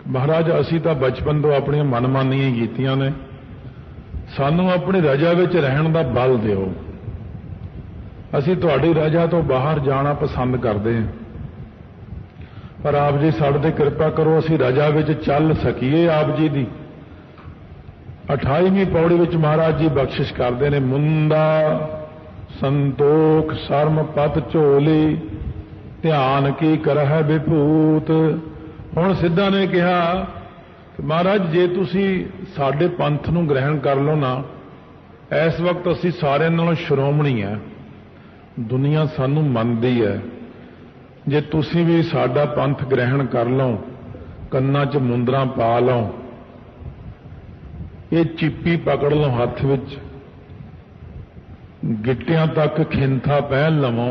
महाराज असी तां बचपन तो अपनी मनमानियां कीतियां ने, सानू अपनी रजा विच रहण दा बल दिओ। असी तुहाडी रजा तो बाहर जाना पसंद करते हैं, पर आप जी साडे ते किरपा करो असी रजा विच चल सकीए। आप जी दी 28वीं पौड़ी विच महाराज जी बख्शिश करते हैं, मुंदा संतोख सरम पत झोली, ध्यान की करह विभूत। हुण सिद्धा ने कहा कि महाराज जे तुसी साडे पंथ नूं ग्रहण कर लो ना, इस वक्त असी सारे नालों श्रोमणी है, दुनिया सानू मनदी है। जे तुसी भी साडा पंथ ग्रहण कर लो, कन्नां च मुंदरां पा लो, ये चिप्पी पकड़ लो हथ विच, गिट्टियां तक खिंथा पहन लवो,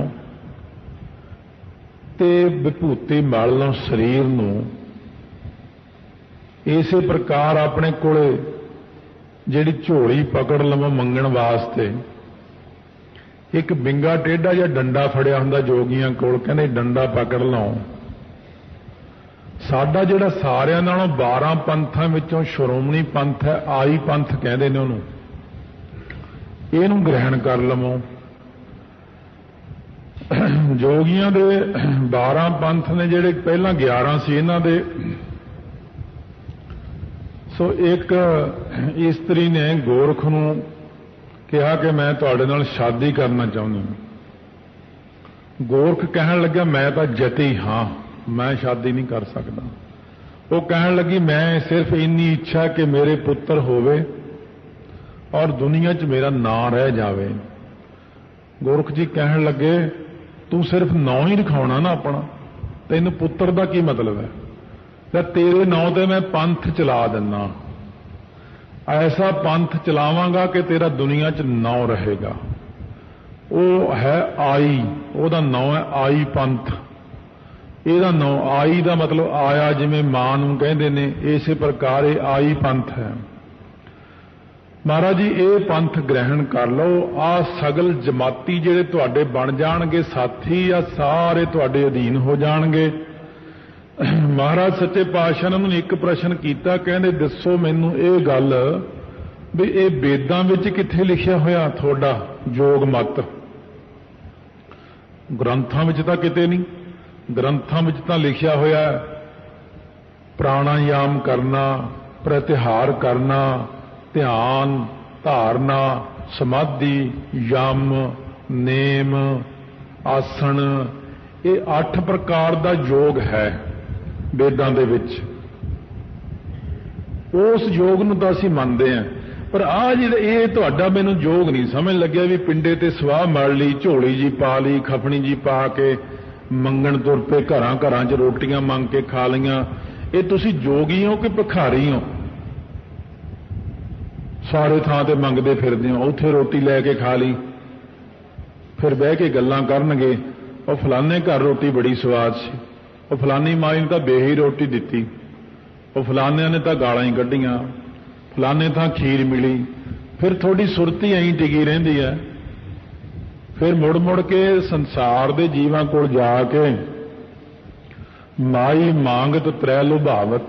ते विभूति मल लो शरीर नूं। इसे प्रकार अपने कोले जिहड़ी झोली पकड़ लवो मंगण वास्ते, एक बिंगा टेढ़ा या डंडा फड़िया हुंदा जोगियां कोल, कहंदे डंडा पकड़ लो। साडा जिहड़ा सारियां नालों 12 पंथां विचों श्रोमणी पंथ है, आई पंथ कहंदे ने उहनूं, इहनूं ग्रहण कर लवो। जोगियां दे 12 पंथ ने, जिहड़े पहलां 11 सी इन्हां दे। सो एक इस्त्री ने गोरख नूं कहा कि मैं तुहाडे नाल शादी करना चाहुंदा। गोरख कहण लग्या मैं तां जती हाँ, मैं शादी नहीं कर सकदा। वो कहण लगी मैं सिर्फ इन्नी इच्छा कि मेरे पुत्र होवे और दुनिया च मेरा नां रह जावे। गोरख जी कहण लगे तू सिर्फ नां ही लिखाउणा ना अपना, तैनूं पुत्र दा की मतलब है? तां तेरे नां ते मैं पंथ चला दिना, ऐसा पंथ चलावांगा कि तेरा दुनिया च नाम रहेगा। वो है आई, ओदा नाम है आई पंथ। ਇਹਦਾ नाम आई ਦਾ मतलब आया, जिमें मां नूं कहंदे ने, इसे प्रकार ये आई पंथ है। महाराज जी ये पंथ ग्रहण कर लो, आ सगल जमाती जिहड़े तुहाडे बन जाणगे साथी, आ सारे तुहाडे अधीन हो जाणगे। महाराज सच्चे पातशाह ने उन्होंने एक प्रश्न किया, कहंदे दसो मैनूं ये गल भी ये वेदां विच कित्थे लिखिया होया तुहाडा योग मत? ग्रंथां विच तां किते नहीं। ग्रंथां विच तां लिखिया होया प्राणायाम करना, प्रत्याहार करना, ध्यान धारना, समाधि, यम, नेम, आसन, ये 8 प्रकार का योग है वेदां दे विच। उस योग नूं तां असीं मनदे हैं, पर आ जिहड़ा तुहाडा मैनूं योग नहीं समझ लग्या भी पिंडे ते सवाह मल ली, झोली जी पा ली, खफनी जी पा के मंगण तुर पे, घरां घरां च रोटियां मंग के खा लईआं। ਇਹ ਤੁਸੀਂ ਜੋਗੀ ਹੋ ਕਿ ਭਿਖਾਰੀ ਹੋ? ਸਾਰੇ ਥਾਂ ਤੇ ਮੰਗਦੇ ਫਿਰਦੇ ਹੋ, ਉੱਥੇ ਰੋਟੀ ਲੈ ਕੇ ਖਾ ਲਈ, ਫਿਰ ਬਹਿ ਕੇ ਗੱਲਾਂ ਕਰਨਗੇ, ਉਹ ਫਲਾਣੇ ਘਰ ਰੋਟੀ ਬੜੀ ਸਵਾਦ ਸੀ, ਉਹ ਫਲਾਣੀ ਮਾਈ ਨੇ ਤਾਂ ਬੇਹੀ ਰੋਟੀ ਦਿੱਤੀ, ਉਹ ਫਲਾਣਿਆਂ ਨੇ ਤਾਂ ਗਾਲਾਂ ਹੀ ਕੱਢੀਆਂ, ਫਲਾਣੇ ਥਾਂ ਖੀਰ ਮਿਲੀ। ਫਿਰ ਤੁਹਾਡੀ ਸੁਰਤੀ ਐਂ ਟਿਕੀ ਰਹਿੰਦੀ ਹੈ। ਫਿਰ ਮੁੜ ਮੁੜ ਕੇ ਸੰਸਾਰ ਦੇ ਜੀਵਾਂ ਕੋਲ ਜਾ ਕੇ ਮਾਈ ਮੰਗਤ ਤ੍ਰੈ ਲੁਭਾਵਤ,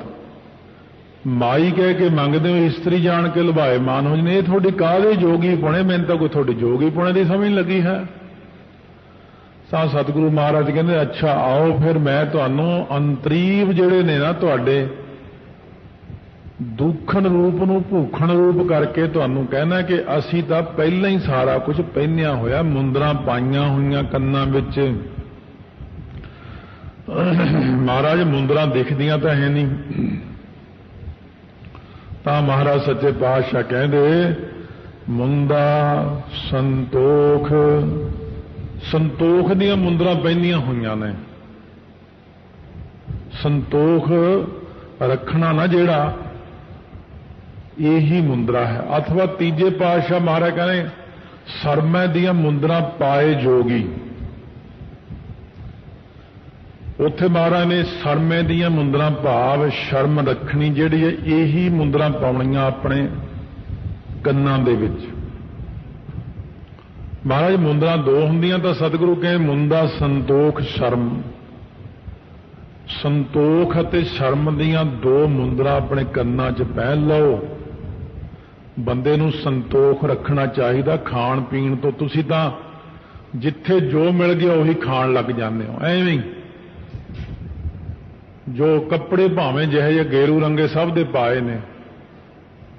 ਮਾਈ ਕਹਿ ਕੇ ਮੰਗਦੇ ਹੋ, ਇਸਤਰੀ ਜਾਣ ਕੇ ਲੁਭਾਏ ਮਾਨ ਹੋ ਜਨੇ। ਇਹ ਤੁਹਾਡੀ ਕਾਹਦੇ ਜੋਗੀ ਪੁਣੇ? ਮੈਨੂੰ ਤਾਂ ਕੋਈ ਤੁਹਾਡੀ ਜੋਗੀ ਪੁਣੇ ਦੀ ਸਮਝ ਲੱਗੀ ਹੈ। ਤਾਂ ਸਤਿਗੁਰੂ ਮਹਾਰਾਜ ਕਹਿੰਦੇ ਅੱਛਾ ਆਓ ਫਿਰ ਮੈਂ ਤੁਹਾਨੂੰ ਅੰਤਰੀਵ ਜਿਹੜੇ ਨੇ ਨਾ ਤੁਹਾਡੇ ਦੁੱਖਣ ਰੂਪ ਨੂੰ ਭੂਖਣ ਰੂਪ ਕਰਕੇ ਤੁਹਾਨੂੰ ਕਹਿਣਾ ਕਿ ਅਸੀਂ ਤਾਂ ਪਹਿਲਾਂ ਹੀ ਸਾਰਾ ਕੁਝ ਪਹਿਨਿਆ ਹੋਇਆ, ਮੁੰਦਰਾਂ ਪਾਈਆਂ ਹੋਈਆਂ ਕੰਨਾਂ ਵਿੱਚ। ਮਹਾਰਾਜ ਮੁੰਦਰਾਂ ਦਿਖਦੀਆਂ ਤਾਂ ਹੈ ਨਹੀਂ। ਤਾਂ ਮਹਾਰਾਜ ਸੱਚੇ ਪਾਤਸ਼ਾਹ ਕਹਿੰਦੇ ਮੁੰਦਾ ਸੰਤੋਖ, ਸੰਤੋਖ ਦੀਆਂ ਮੁੰਦਰਾਂ ਪਹਿਨੀਆਂ ਹੋਈਆਂ ਨੇ। ਸੰਤੋਖ ਰੱਖਣਾ ਨਾ ਜਿਹੜਾ, ਇਹੀ ਮੁੰਦਰਾ ਹੈ। ਅਥਵਾ ਤੀਜੇ ਪਾਤਸ਼ਾਹ ਮਹਾਰਾਜ ਕਹਿੰਦੇ ਸਰਮੈ ਦੀਆਂ ਮੁੰਦਰਾਂ ਪਾਏ ਜੋਗੀ। ਉੱਥੇ ਮਹਾਰਾਜ ਨੇ ਸਰਮੈ ਦੀਆਂ ਮੁੰਦਰਾਂ ਭਾਵ ਸ਼ਰਮ ਰੱਖਣੀ ਜਿਹੜੀ ਹੈ, ਇਹੀ ਮੁੰਦਰਾਂ ਪਾਉਣੀਆਂ ਆਪਣੇ ਕੰਨਾਂ ਦੇ ਵਿੱਚ। ਮਹਾਰਾਜ ਮੁੰਦਰਾਂ ਦੋ ਹੁੰਦੀਆਂ ਤਾਂ ਸਤਿਗੁਰੂ ਕਹਿੰਦੇ ਮੁੰਦਾ ਸੰਤੋਖ ਸ਼ਰਮ। ਸੰਤੋਖ ਅਤੇ ਸ਼ਰਮ ਦੀਆਂ ਦੋ ਮੁੰਦਰਾਂ ਆਪਣੇ ਕੰਨਾਂ 'ਚ ਪਹਿਨ ਲਓ। ਬੰਦੇ ਨੂੰ ਸੰਤੋਖ ਰੱਖਣਾ ਚਾਹੀਦਾ ਖਾਣ ਪੀਣ ਤੋਂ। ਤੁਸੀਂ ਤਾਂ ਜਿੱਥੇ ਜੋ ਮਿਲ ਗਿਆ ਉਹੀ ਖਾਣ ਲੱਗ ਜਾਂਦੇ ਹੋ ਐਵੇਂ ਹੀ। ਜੋ ਕੱਪੜੇ ਭਾਵੇਂ ਜਿਹੇ ਜਿਹੇ ਗੇਰੂ ਰੰਗੇ ਸਭ ਦੇ ਪਾਏ ਨੇ,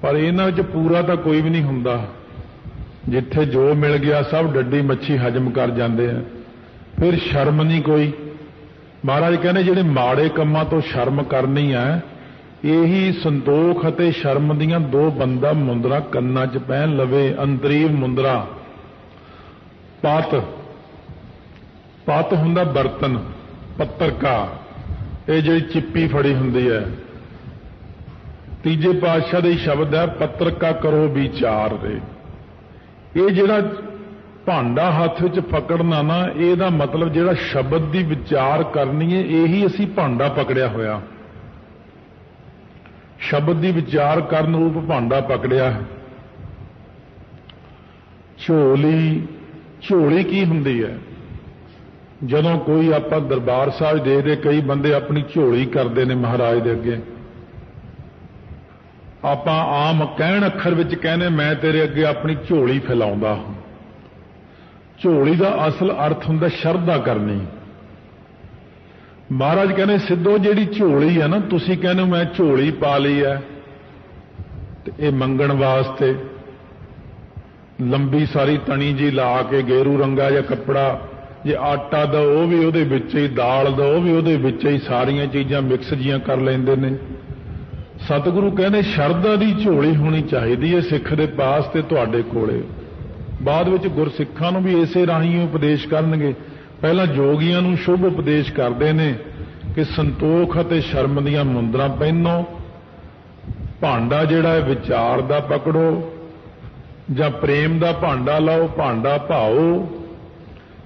ਪਰ ਇਹਨਾਂ ਵਿੱਚ ਪੂਰਾ ਤਾਂ ਕੋਈ ਵੀ ਨਹੀਂ ਹੁੰਦਾ। ਜਿੱਥੇ ਜੋ ਮਿਲ ਗਿਆ ਸਭ ਡੱਡੀ ਮੱਛੀ ਹਜਮ ਕਰ ਜਾਂਦੇ ਆ, ਫਿਰ ਸ਼ਰਮ ਨਹੀਂ ਕੋਈ। ਮਹਾਰਾਜ ਕਹਿੰਦੇ ਜਿਹੜੇ ਮਾੜੇ ਕੰਮਾਂ ਤੋਂ ਸ਼ਰਮ ਕਰਨੀ ਹੈ, ਇਹੀ ਸੰਤੋਖ ਅਤੇ ਸ਼ਰਮ ਦੀਆਂ ਦੋ ਬੰਦਾ ਮੁੰਦਰਾ ਕੰਨਾਂ 'ਚ ਪਹਿਨ ਲਵੇ। ਅੰਤਰੀਵ ਮੁੰਦਰਾ। ਪਤ, ਪਤ ਹੁੰਦਾ ਬਰਤਨ, ਪੱਤਰਕਾ, ਇਹ ਜਿਹੜੀ ਚਿੱਪੀ ਫੜੀ ਹੁੰਦੀ ਹੈ। ਤੀਜੇ ਪਾਤਸ਼ਾਹ ਦੇ ਸ਼ਬਦ ਹੈ ਪੱਤਰਕਾ ਕਰੋ ਵਿਚਾਰ ਰੇ। ਇਹ ਜਿਹੜਾ ਭਾਂਡਾ ਹੱਥ ਵਿੱਚ ਪਕੜਨਾ ਨਾ, ਇਹਦਾ ਮਤਲਬ ਜਿਹੜਾ ਸ਼ਬਦ ਦੀ ਵਿਚਾਰ ਕਰਨੀ ਹੈ, ਇਹੀ ਅਸੀਂ ਭਾਂਡਾ ਪਕੜਿਆ ਹੋਇਆ। ਸ਼ਬਦ ਦੀ ਵਿਚਾਰ ਕਰਨ ਰੂਪ ਭਾਂਡਾ ਪਕੜਿਆ ਹੈ। ਝੋਲੀ, ਝੋਲੀ ਕੀ ਹੁੰਦੀ ਹੈ? ਜਦੋਂ ਕੋਈ ਆਪਾਂ ਦਰਬਾਰ ਸਾਹਿਬ ਦੇਖਦੇ, ਕਈ ਬੰਦੇ ਆਪਣੀ ਝੋਲੀ ਕਰਦੇ ਨੇ ਮਹਾਰਾਜ ਦੇ ਅੱਗੇ। ਆਪਾਂ ਆਮ ਕਹਿਣ ਅੱਖਰ ਵਿੱਚ ਕਹਿੰਦੇ ਮੈਂ ਤੇਰੇ ਅੱਗੇ ਆਪਣੀ ਝੋਲੀ ਫੈਲਾਉਂਦਾ ਹਾਂ। ਝੋਲੀ ਦਾ ਅਸਲ ਅਰਥ ਹੁੰਦਾ ਸ਼ਰਧਾ ਕਰਨੀ। ਮਹਾਰਾਜ ਕਹਿੰਦੇ ਸਿੱਧੋ ਜਿਹੜੀ ਝੋਲੀ ਹੈ ਨਾ, ਤੁਸੀਂ ਕਹਿੰਦੇ ਮੈਂ ਝੋਲੀ ਪਾ ਲਈ ਹੈ, ਤੇ ਇਹ ਮੰਗਣ ਵਾਸਤੇ ਲੰਬੀ ਸਾਰੀ ਤਣੀ ਜੀ ਲਾ ਕੇ ਗੇਰੂ ਰੰਗਾ ਜਾਂ ਕੱਪੜਾ, ਜੇ ਆਟਾ ਦਾ ਉਹ ਵੀ ਉਹਦੇ ਵਿੱਚ ਹੀ, ਦਾਲ ਦਾ ਉਹ ਵੀ ਉਹਦੇ ਵਿੱਚ ਹੀ, ਸਾਰੀਆਂ ਚੀਜ਼ਾਂ ਮਿਕਸ ਜੀਆਂ ਕਰ ਲੈਂਦੇ ਨੇ। ਸਤਿਗੁਰੂ ਕਹਿੰਦੇ ਸ਼ਰਧਾ ਦੀ ਝੋਲੀ ਹੋਣੀ ਚਾਹੀਦੀ ਹੈ ਸਿੱਖ ਦੇ ਪਾਸ ਤੇ ਤੁਹਾਡੇ ਕੋਲੇ। ਬਾਅਦ ਵਿੱਚ ਗੁਰਸਿੱਖਾਂ ਨੂੰ ਵੀ ਇਸੇ ਰਾਹੀਂ ਉਪਦੇਸ਼ ਕਰਨਗੇ। ਪਹਿਲਾਂ ਜੋਗੀਆਂ ਨੂੰ ਸ਼ੁਭ ਉਪਦੇਸ਼ ਕਰਦੇ ਨੇ ਕਿ ਸੰਤੋਖ ਅਤੇ ਸ਼ਰਮ ਦੀਆਂ ਮੁੰਦਰਾਂ ਪਹਿਨੋ, ਭਾਂਡਾ ਜਿਹੜਾ ਹੈ ਵਿਚਾਰ ਦਾ ਪਕੜੋ ਜਾਂ ਪ੍ਰੇਮ ਦਾ ਭਾਂਡਾ ਲਾਓ, ਭਾਂਡਾ ਭਾਓ,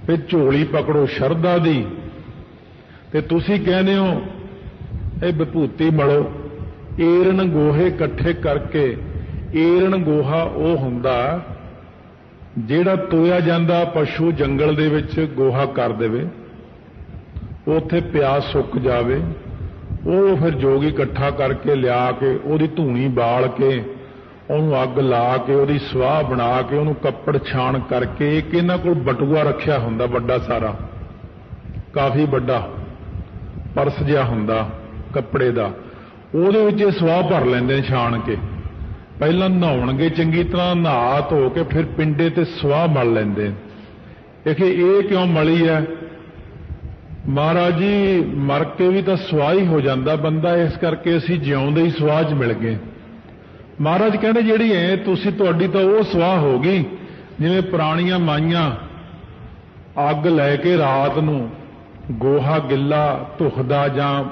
ਤੇ ਝੋਲੀ ਪਕੜੋ ਸ਼ਰਧਾ ਦੀ। ਤੇ ਤੁਸੀਂ ਕਹਿੰਦੇ ਹੋ ਇਹ ਵਿਭੂਤੀ ਮਲੋ। ਏਰਨ ਗੋਹੇ ਇਕੱਠੇ ਕਰਕੇ, ਏਰਨ ਗੋਹਾ ਉਹ ਹੁੰਦਾ ਜਿਹੜਾ ਤੋਇਆ ਜਾਂਦਾ ਪਸ਼ੂ ਜੰਗਲ ਦੇ ਵਿੱਚ ਗੋਹਾ ਕਰ ਦੇਵੇ, ਉੱਥੇ ਪਿਆਸ ਸੁੱਕ ਜਾਵੇ, ਉਹ ਫਿਰ ਜੋਗੀ ਇਕੱਠਾ ਕਰਕੇ ਲਿਆ ਕੇ ਉਹਦੀ ਧੂਣੀ ਬਾਲ ਕੇ ਉਹਨੂੰ ਅੱਗ ਲਾ ਕੇ ਉਹਦੀ ਸਵਾਹ ਬਣਾ ਕੇ ਉਹਨੂੰ ਕੱਪੜ ਛਾਣ ਕਰਕੇ, ਇੱਕ ਇਹਨਾਂ ਕੋਲ ਬਟੂਆ ਰੱਖਿਆ ਹੁੰਦਾ ਵੱਡਾ ਸਾਰਾ, ਕਾਫੀ ਵੱਡਾ ਪਰਸ ਜਿਹਾ ਹੁੰਦਾ ਕੱਪੜੇ ਦਾ, ਉਹਦੇ ਵਿੱਚ ਇਹ ਸਵਾਹ ਭਰ ਲੈਂਦੇ ਨੇ ਛਾਣ ਕੇ। ਪਹਿਲਾਂ ਨਹਾਉਣਗੇ ਚੰਗੀ ਤਰ੍ਹਾਂ, ਨਹਾ ਧੋ ਕੇ ਫਿਰ ਪਿੰਡੇ ਤੇ ਸਵਾਹ ਮਲ ਲੈਂਦੇ। ਇਹ ਕਿਉਂ ਮਲੀ ਹੈ? ਮਹਾਰਾਜ ਜੀ ਮਰ ਕੇ ਵੀ ਤਾਂ ਸਵਾਹ ਹੀ ਹੋ ਜਾਂਦਾ ਬੰਦਾ, ਇਸ ਕਰਕੇ ਅਸੀਂ ਜਿਉਂਦੇ ਹੀ ਸਵਾਹ 'ਚ ਮਿਲ ਗਏ। ਮਹਾਰਾਜ ਕਹਿੰਦੇ ਜਿਹੜੀ ਹੈ ਤੁਸੀਂ, ਤੁਹਾਡੀ ਤਾਂ ਉਹ ਸਵਾਹ ਹੋ ਗਈ ਜਿਵੇਂ ਪੁਰਾਣੀਆਂ ਮਾਈਆਂ ਅੱਗ ਲੈ ਕੇ ਰਾਤ ਨੂੰ ਗੋਹਾ ਗਿੱਲਾ ਧੁਖਦਾ ਜਾਂ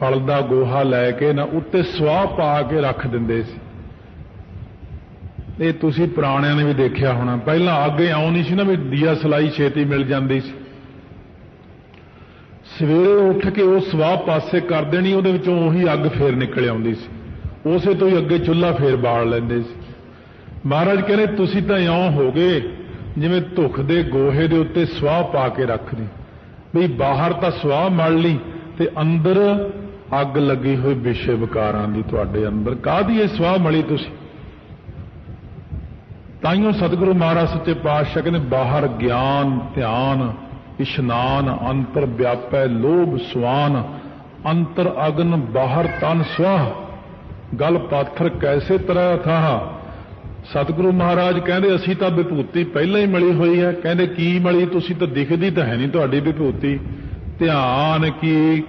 ਬਲਦਾ ਗੋਹਾ ਲੈ ਕੇ ਨਾ ਉੱਤੇ ਸਵਾਹ ਪਾ ਕੇ ਰੱਖ ਦਿੰਦੇ ਸੀ। ਇਹ ਤੁਸੀਂ ਪੁਰਾਣਿਆਂ ਨੇ ਵੀ ਦੇਖਿਆ ਹੋਣਾ। ਪਹਿਲਾਂ ਅੱਗ ਇਉਂ ਨਹੀਂ ਸੀ ਨਾ ਵੀ ਦੀਆ ਸਲਾਈ ਛੇਤੀ ਮਿਲ ਜਾਂਦੀ ਸੀ। ਸਵੇਰੇ ਉੱਠ ਕੇ ਉਹ ਸਵਾਹ ਪਾਸੇ ਕਰ ਦੇਣੀ, ਉਹਦੇ ਵਿੱਚੋਂ ਉਹੀ ਅੱਗ ਫੇਰ ਨਿਕਲ ਆਉਂਦੀ ਸੀ, ਉਸੇ ਤੋਂ ਹੀ ਅੱਗੇ ਚੁੱਲ੍ਹਾ ਫੇਰ ਬਾਲ ਲੈਂਦੇ ਸੀ। ਮਹਾਰਾਜ ਕਹਿੰਦੇ ਤੁਸੀਂ ਤਾਂ ਇਉਂ ਹੋ ਗਏ ਜਿਵੇਂ ਧੁੱਖ ਦੇ ਗੋਹੇ ਦੇ ਉੱਤੇ ਸਵਾਹ ਪਾ ਕੇ ਰੱਖਦੇ, ਵੀ ਬਾਹਰ ਤਾਂ ਸਵਾਹ ਮਲ ਲਈ ਤੇ ਅੰਦਰ ਅੱਗ ਲੱਗੀ ਹੋਈ ਵਿਸ਼ੇ ਵਿਕਾਰਾਂ ਦੀ। ਤੁਹਾਡੇ ਅੰਦਰ ਕਾਹਦੀ ਇਹ ਸਵਾਹ ਮਲੀ ਤੁਸੀਂ? ਤਾਈਓ ਸਤਿਗੁਰੂ ਮਹਾਰਾਜ ਸੱਚੇ ਪਾਤਸ਼ਾਹ ਕਹਿੰਦੇ ਬਾਹਰ ਗਿਆਨ ਧਿਆਨ ਇਸ਼ਨਾਨ, ਅੰਤਰ ਵਿਆਪੈ ਲੋਭ ਸਵਾਨ, ਅੰਤਰ ਅਗਨ ਬਾਹਰ ਤਨ ਸਵਾਹ, ਗਲ ਪਾਥਰ ਕੈਸੇ ਤਰ੍ਹਾਂ ਥਾਹ। ਸਤਿਗੁਰੂ ਮਹਾਰਾਜ ਕਹਿੰਦੇ ਅਸੀਂ ਤਾਂ ਵਿਭੂਤੀ ਪਹਿਲਾਂ ਹੀ ਮਲੀ ਹੋਈ ਹੈ। ਕਹਿੰਦੇ ਕੀ ਮਲੀ? ਤੁਸੀਂ ਤਾਂ ਦਿਖਦੀ ਤਾਂ ਹੈ ਨਹੀਂ ਤੁਹਾਡੀ ਵਿਭੂਤੀ। ਧਿਆਨ ਕੀ